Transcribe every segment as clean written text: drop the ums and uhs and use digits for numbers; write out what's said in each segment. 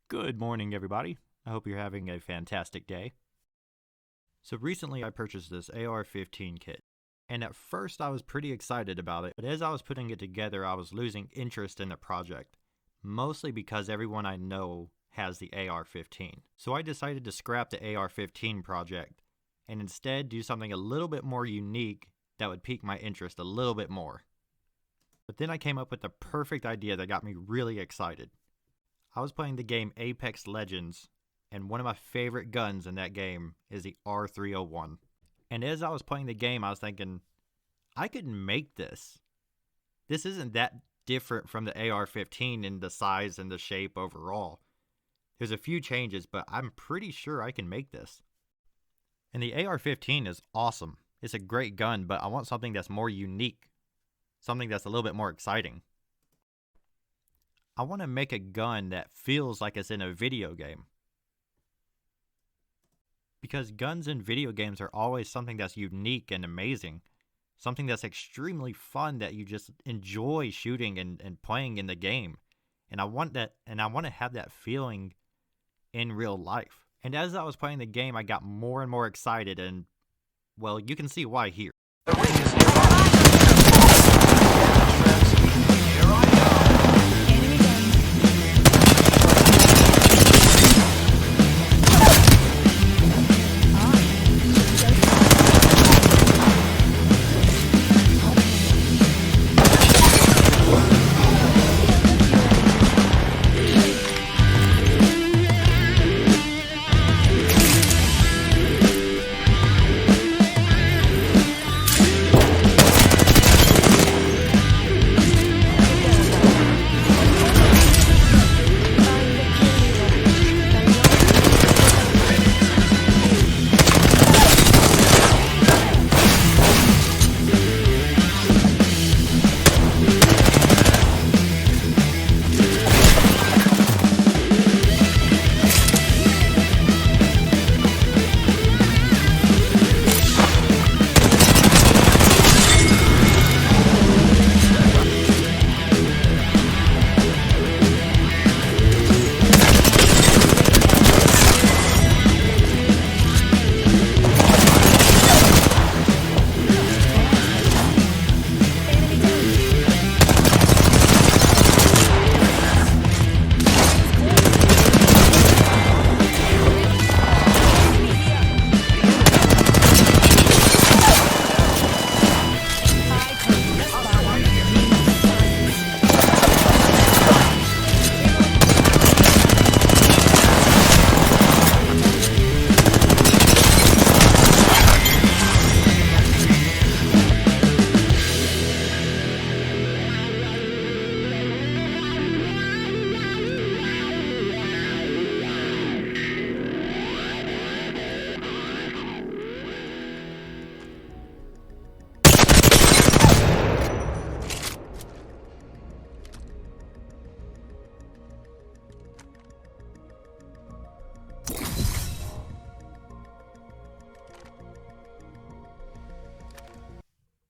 Good morning, everybody. I hope you're having a fantastic day. So recently I purchased this AR-15 kit, and at first I was pretty excited about it, but as I was putting it together I was losing interest in the project, mostly because everyone I know has the AR-15. So I decided to scrap the AR-15 project, and instead do something a little bit more unique that would pique my interest a little bit more. But then I came up with the perfect idea that got me really excited. I was playing the game Apex Legends, and one of my favorite guns in that game is the R-301. And as I was playing the game, I was thinking, I could make this. This isn't that different from the AR-15 in the size and the shape overall. There's a few changes, but I'm pretty sure I can make this. And the AR-15 is awesome. It's a great gun, but I want something that's more unique. Something that's a little bit more exciting. I want to make a gun that feels like it's in a video game. Because guns in video games are always something that's unique and amazing. Something that's extremely fun that you just enjoy shooting and playing in the game. And I want that, and I want to have that feeling in real life. And as I was playing the game, I got more and more excited, and well, you can see why here. The ring is nearby. Here I go.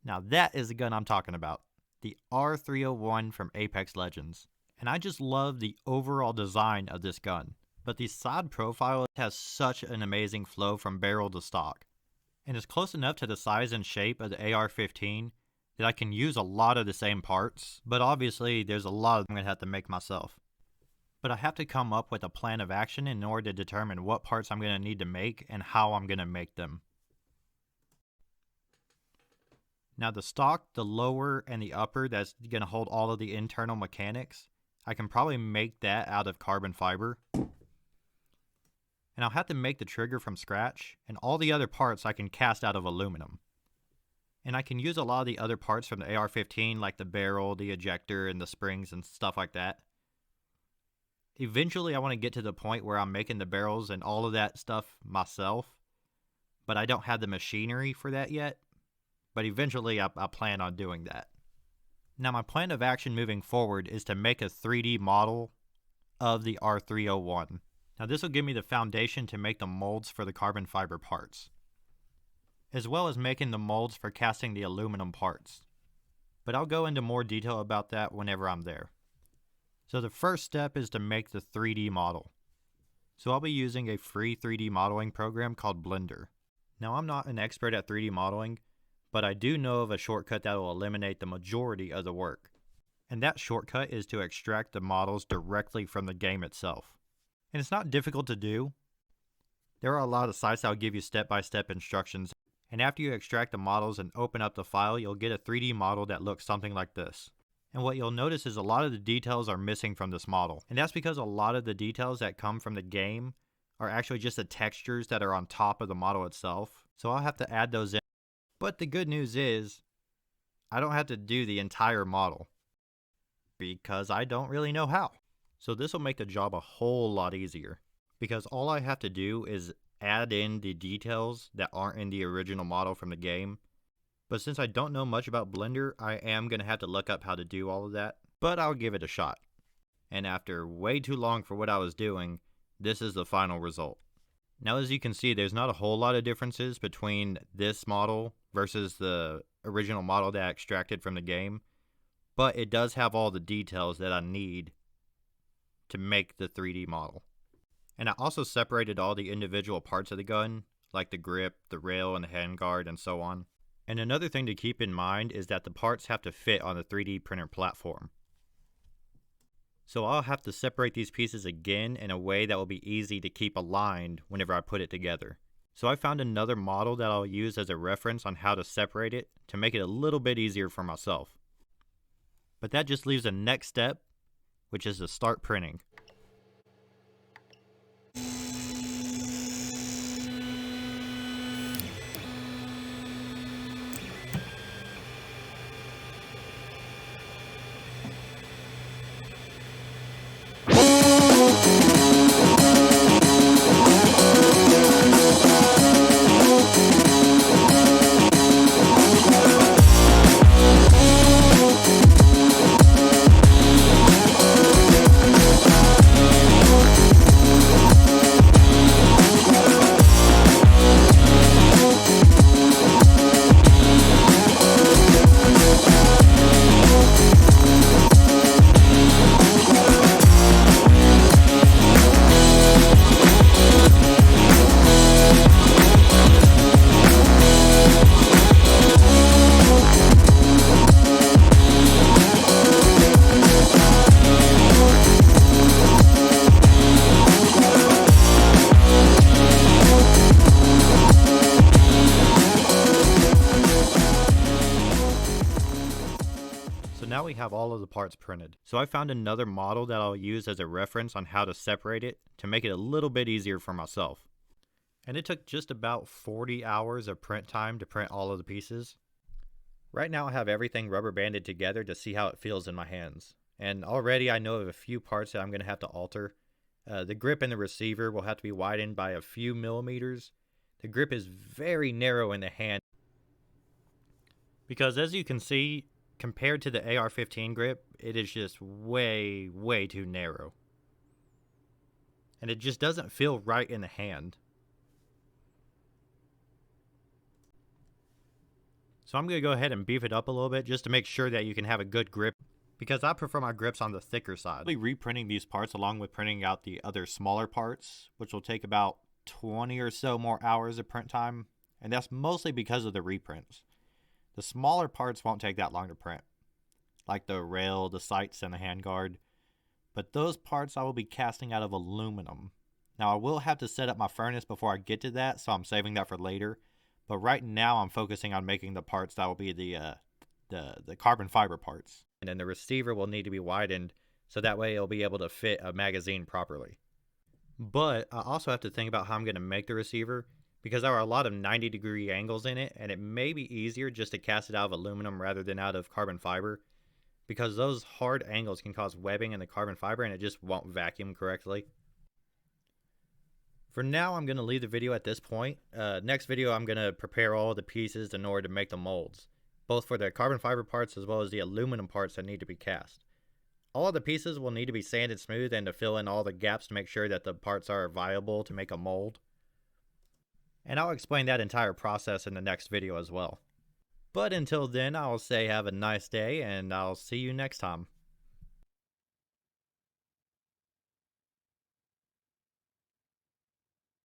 Now that is the gun I'm talking about. The R-301 from Apex Legends. And I just love the overall design of this gun. But the side profile has such an amazing flow from barrel to stock. And it's close enough to the size and shape of the AR-15 that I can use a lot of the same parts. But obviously there's a lot I'm going to have to make myself. But I have to come up with a plan of action in order to determine what parts I'm going to need to make and how I'm going to make them. Now the stock, the lower, and the upper that's going to hold all of the internal mechanics, I can probably make that out of carbon fiber. And I'll have to make the trigger from scratch, and all the other parts I can cast out of aluminum. And I can use a lot of the other parts from the AR-15, like the barrel, the ejector, and the springs and stuff like that. Eventually I want to get to the point where I'm making the barrels and all of that stuff myself, but I don't have the machinery for that yet. But eventually I plan on doing that. Now my plan of action moving forward is to make a 3D model of the R-301. Now this will give me the foundation to make the molds for the carbon fiber parts, as well as making the molds for casting the aluminum parts. But I'll go into more detail about that whenever I'm there. So the first step is to make the 3D model. So I'll be using a free 3D modeling program called Blender. Now I'm not an expert at 3D modeling, but I do know of a shortcut that will eliminate the majority of the work. And that shortcut is to extract the models directly from the game itself. And it's not difficult to do. There are a lot of sites that will give you step-by-step instructions, and after you extract the models and open up the file, you'll get a 3D model that looks something like this. And what you'll notice is a lot of the details are missing from this model. And that's because a lot of the details that come from the game are actually just the textures that are on top of the model itself. So I'll have to add those in. But the good news is, I don't have to do the entire model, because I don't really know how. So this will make the job a whole lot easier, because all I have to do is add in the details that aren't in the original model from the game. But since I don't know much about Blender, I am going to have to look up how to do all of that, but I'll give it a shot. And after way too long for what I was doing, this is the final result. Now as you can see, there's not a whole lot of differences between this model versus the original model that I extracted from the game, but it does have all the details that I need to make the 3D model. And I also separated all the individual parts of the gun, like the grip, the rail, and the handguard, and so on. And another thing to keep in mind is that the parts have to fit on the 3D printer platform. So I'll have to separate these pieces again in a way that will be easy to keep aligned whenever I put it together. So I found another model that I'll use as a reference on how to separate it to make it a little bit easier for myself. But that just leaves the next step, which is to start printing. Now we have all of the parts printed. So I found another model that I'll use as a reference on how to separate it to make it a little bit easier for myself. And it took just about 40 hours of print time to print all of the pieces. Right now I have everything rubber banded together to see how it feels in my hands. And already I know of a few parts that I'm going to have to alter. The grip and the receiver will have to be widened by a few millimeters. The grip is very narrow in the hand, because as you can see, compared to the AR-15 grip, it is just way too narrow. And it just doesn't feel right in the hand. So I'm going to go ahead and beef it up a little bit just to make sure that you can have a good grip, because I prefer my grips on the thicker side. I'll be reprinting these parts along with printing out the other smaller parts, which will take about 20 or so more hours of print time, and that's mostly because of the reprints. The smaller parts won't take that long to print, like the rail, the sights, and the handguard, but those parts I will be casting out of aluminum. Now I will have to set up my furnace before I get to that, so I'm saving that for later, but right now I'm focusing on making the parts that will be the carbon fiber parts. And then the receiver will need to be widened, so that way it'll be able to fit a magazine properly. But I also have to think about how I'm going to make the receiver, because there are a lot of 90-degree angles in it, and it may be easier just to cast it out of aluminum rather than out of carbon fiber, because those hard angles can cause webbing in the carbon fiber and it just won't vacuum correctly. For now, I'm going to leave the video at this point. Next video, I'm going to prepare all the pieces in order to make the molds, both for the carbon fiber parts as well as the aluminum parts that need to be cast. All of the pieces will need to be sanded smooth and to fill in all the gaps to make sure that the parts are viable to make a mold. And I'll explain that entire process in the next video as well. But until then, I'll say have a nice day, and I'll see you next time.